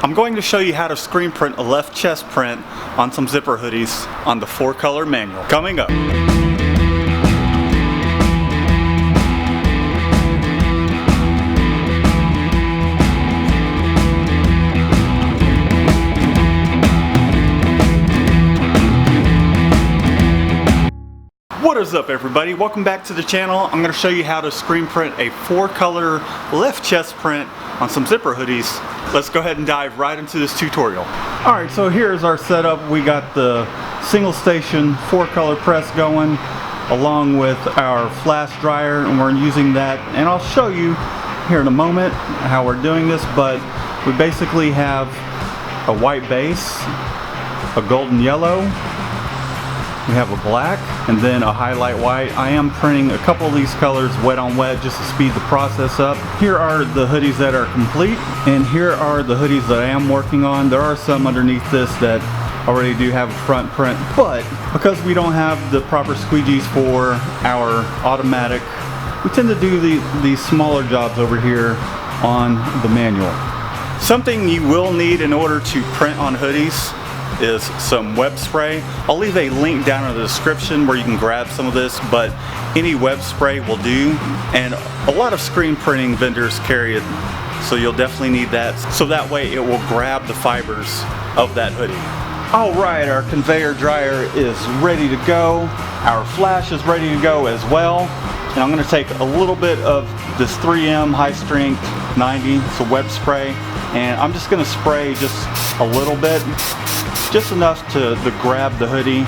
I'm going to show you how to screen print a left chest print on some zipper hoodies on the 4-color manual. Coming up. What is up, everybody? Welcome back to the channel. I'm going to show you how to screen print a 4-color left chest print on some zipper hoodies. Let's go ahead and dive right into this tutorial. Alright, so here's our setup. We got the single station 4-color press going along with our flash dryer, and we're using that, and I'll show you here in a moment how we're doing this. But we basically have a white base, a golden yellow, we have a black, and then a highlight white. I am printing a couple of these colors wet on wet just to speed the process up. Here are the hoodies that are complete, and here are the hoodies that I am working on. There are some underneath this that already do have a front print, but because we don't have the proper squeegees for our automatic, we tend to do these smaller jobs over here on the manual. Something you will need in order to print on hoodies is some web spray. I'll leave a link down in the description where you can grab some of this, but any web spray will do, and a lot of screen printing vendors carry it, so you'll definitely need that, so that way it will grab the fibers of that hoodie. Alright, our conveyor dryer is ready to go. Our flash is ready to go as well, and I'm going to take a little bit of this 3M high strength 90, it's a web spray, and I'm just going to spray just a little bit, just enough to grab the hoodie.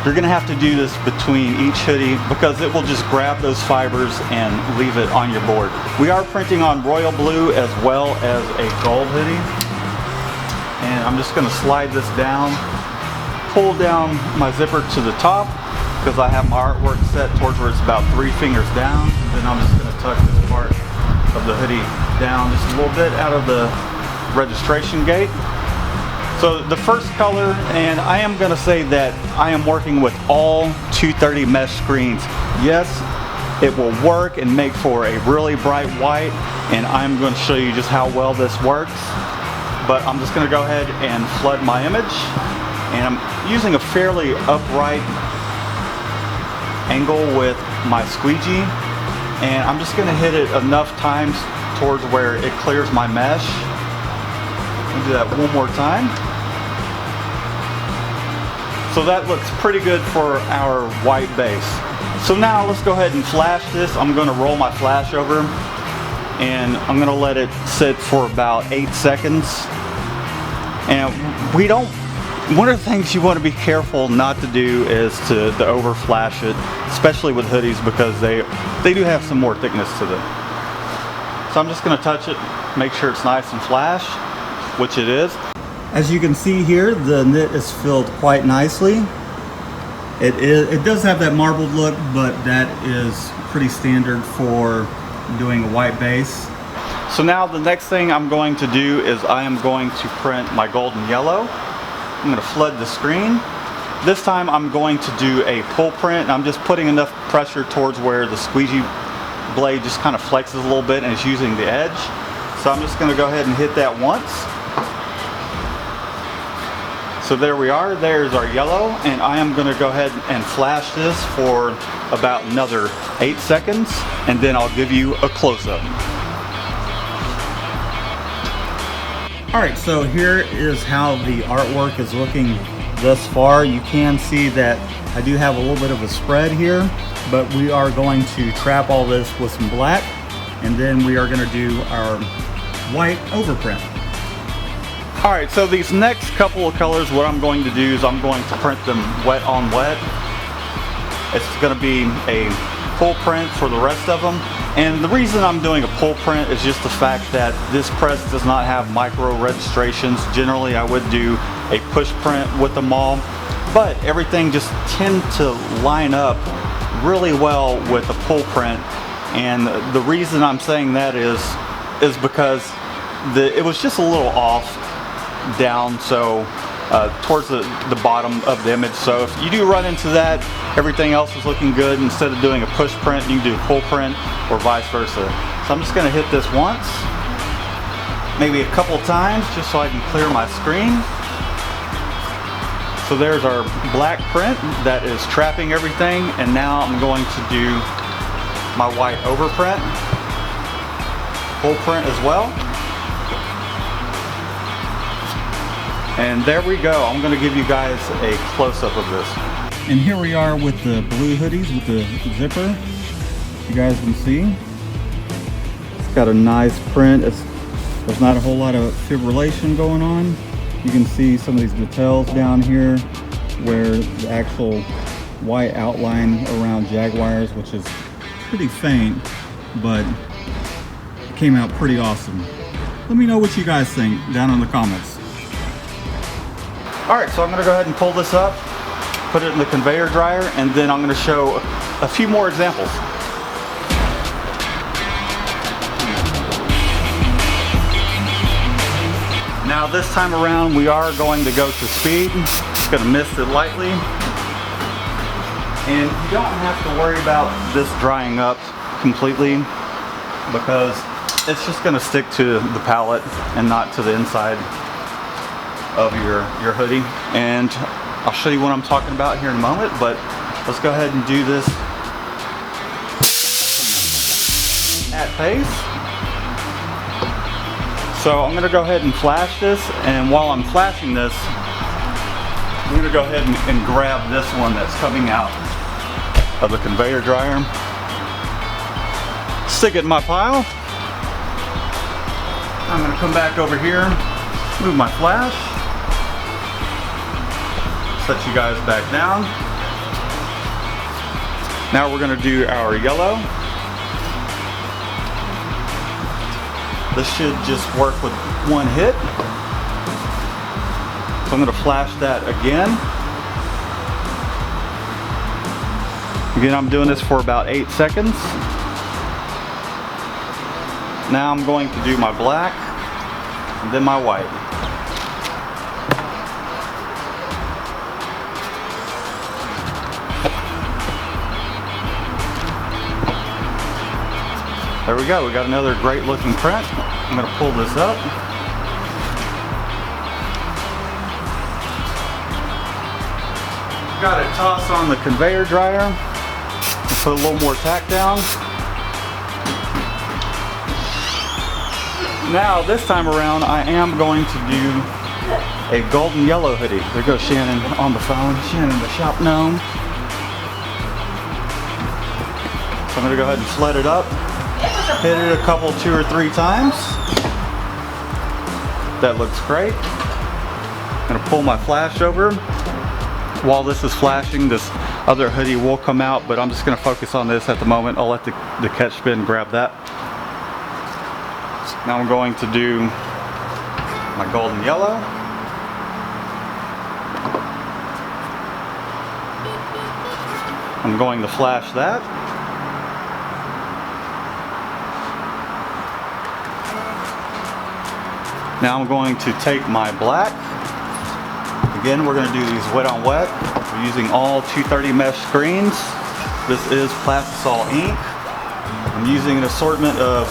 You're gonna have to do this between each hoodie because it will just grab those fibers and leave it on your board. We are printing on royal blue as well as a gold hoodie. And I'm just gonna slide this down, pull down my zipper to the top because I have my artwork set towards where it's about 3 fingers down. And then I'm just gonna tuck this part of the hoodie down just a little bit out of the registration gate. So the first color, and I am going to say that I am working with all 230 mesh screens. Yes, it will work and make for a really bright white, and I'm going to show you just how well this works. But I'm just going to go ahead and flood my image, and I'm using a fairly upright angle with my squeegee, and I'm just going to hit it enough times towards where it clears my mesh. I'll do that one more time. So that looks pretty good for our white base. So now let's go ahead and flash this. I'm going to roll my flash over, and I'm going to let it sit for about 8 seconds. And one of the things you want to be careful not to do is to over flash it, especially with hoodies, because they do have some more thickness to them. So I'm just going to touch it, make sure it's nice and flash, which it is. As you can see here, the knit is filled quite nicely. It does have that marbled look, but that is pretty standard for doing a white base. So now the next thing I'm going to do is I am going to print my golden yellow. I'm going to flood the screen. This time I'm going to do a pull print, and I'm just putting enough pressure towards where the squeegee blade just kind of flexes a little bit and is using the edge. So I'm just going to go ahead and hit that once. So there we are, there's our yellow, and I am going to go ahead and flash this for about another 8 seconds, and then I'll give you a close-up. Alright, so here is how the artwork is looking thus far. You can see that I do have a little bit of a spread here, but we are going to trap all this with some black, and then we are going to do our white overprint. Alright, so these next couple of colors, what I'm going to do is I'm going to print them wet on wet. It's going to be a pull print for the rest of them. And the reason I'm doing a pull print is just the fact that this press does not have micro registrations. Generally, I would do a push print with them all, but everything just tends to line up really well with a pull print. And the reason I'm saying that is because it was just a little off down, so towards the bottom of the image. So if you do run into that, everything else is looking good. Instead of doing a push print, you can do a pull print or vice versa. So I'm just going to hit this once, maybe a couple times just so I can clear my screen. So there's our black print that is trapping everything, and now I'm going to do my white overprint, full print as well. And there we go. I'm going to give you guys a close-up of this. And here we are with the blue hoodies with the zipper. You guys can see. It's got a nice print. There's not a whole lot of fibrillation going on. You can see some of these details down here where the actual white outline around Jaguars, which is pretty faint, but it came out pretty awesome. Let me know what you guys think down in the comments. Alright, so I'm going to go ahead and pull this up, put it in the conveyor dryer, and then I'm going to show a few more examples. Now this time around we are going to go to speed. Just going to mist it lightly. And you don't have to worry about this drying up completely because it's just going to stick to the pallet and not to the inside of your hoodie. And I'll show you what I'm talking about here in a moment, but let's go ahead and do this at pace. So I'm going to go ahead and flash this, and while I'm flashing this, I'm going to go ahead and grab this one that's coming out of the conveyor dryer. Stick it in my pile. I'm going to come back over here, move my flash, set you guys back down. Now we're going to do our yellow. This should just work with one hit. So I'm going to flash that again. Again, I'm doing this for about 8 seconds. Now I'm going to do my black and then my white. There we go, we got another great looking print. I'm going to pull this up. Got it tossed on the conveyor dryer. Put a little more tack down. Now this time around I am going to do a golden yellow hoodie. There goes Shannon on the phone. Shannon the shop gnome. So I'm going to go ahead and sled it up. Hit it a couple, 2 or 3 times. That looks great. I'm going to pull my flash over. While this is flashing, this other hoodie will come out, but I'm just going to focus on this at the moment. I'll let the catch bin grab that. Now I'm going to do my golden yellow. I'm going to flash that. Now I'm going to take my black. Again, we're going to do these wet on wet. We're using all 230 mesh screens. This is Plastisol ink. I'm using an assortment of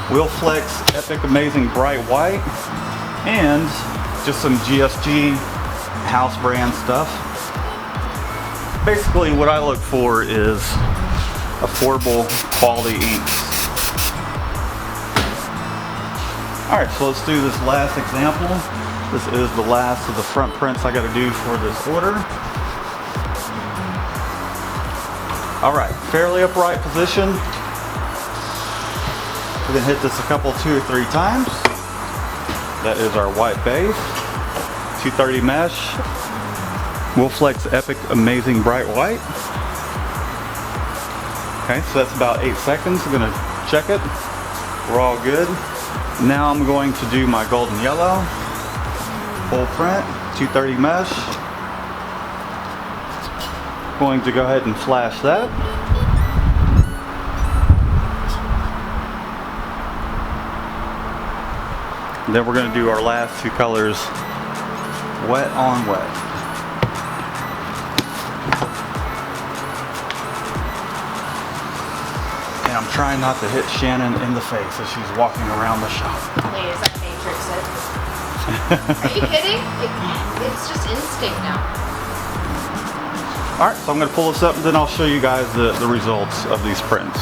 Wilflex Epic Amazing Bright White and just some GSG house brand stuff. Basically what I look for is affordable quality inks. Alright, so let's do this last example. This is the last of the front prints I got to do for this order. Alright, fairly upright position. We're going to hit this a couple, 2 or 3 times. That is our white base. 230 mesh. Wilflex Epic Amazing Bright White. Okay, so that's about 8 seconds. I'm going to check it. We're all good. Now I'm going to do my golden yellow, full print, 230 mesh. Going to go ahead and flash that. And then we're going to do our last 2 colors, wet on wet. And I'm trying not to hit Shannon in the face as she's walking around the shop. Please, I need Are you kidding? It's just instinct now. Alright, so I'm going to pull this up and then I'll show you guys the results of these prints.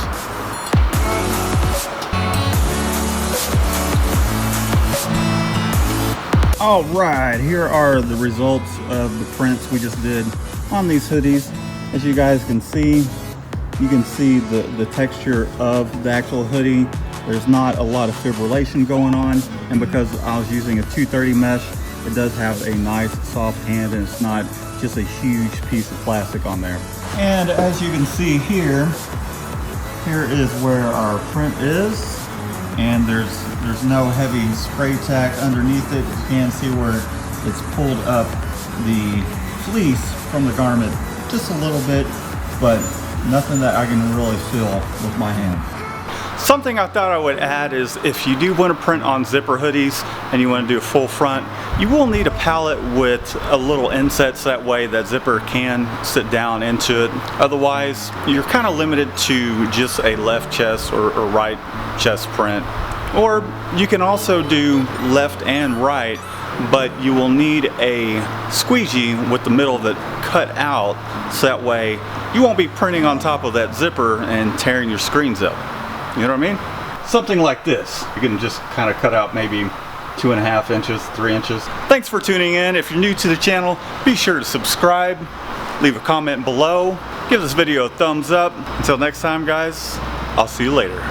Alright, here are the results of the prints we just did on these hoodies. As you guys can see, you can see the texture of the actual hoodie. There's not a lot of fibrillation going on, and because I was using a 230 mesh, it does have a nice soft hand and it's not just a huge piece of plastic on there. And as you can see here, here is where our print is, and there's no heavy spray tack underneath it. You can see where it's pulled up the fleece from the garment just a little bit, but nothing that I can really feel with my hand. Something I thought I would add is if you do want to print on zipper hoodies and you want to do a full front, you will need a palette with a little insets, that way that zipper can sit down into it. Otherwise, you're kind of limited to just a left chest or right chest print. Or you can also do left and right, but you will need a squeegee with the middle of it cut out, so that way you won't be printing on top of that zipper and tearing your screens up. You know what I mean? Something like this. You can just kind of cut out maybe 2.5 inches, 3 inches. Thanks for tuning in. If you're new to the channel, be sure to subscribe, leave a comment below, give this video a thumbs up. Until next time, guys, I'll see you later.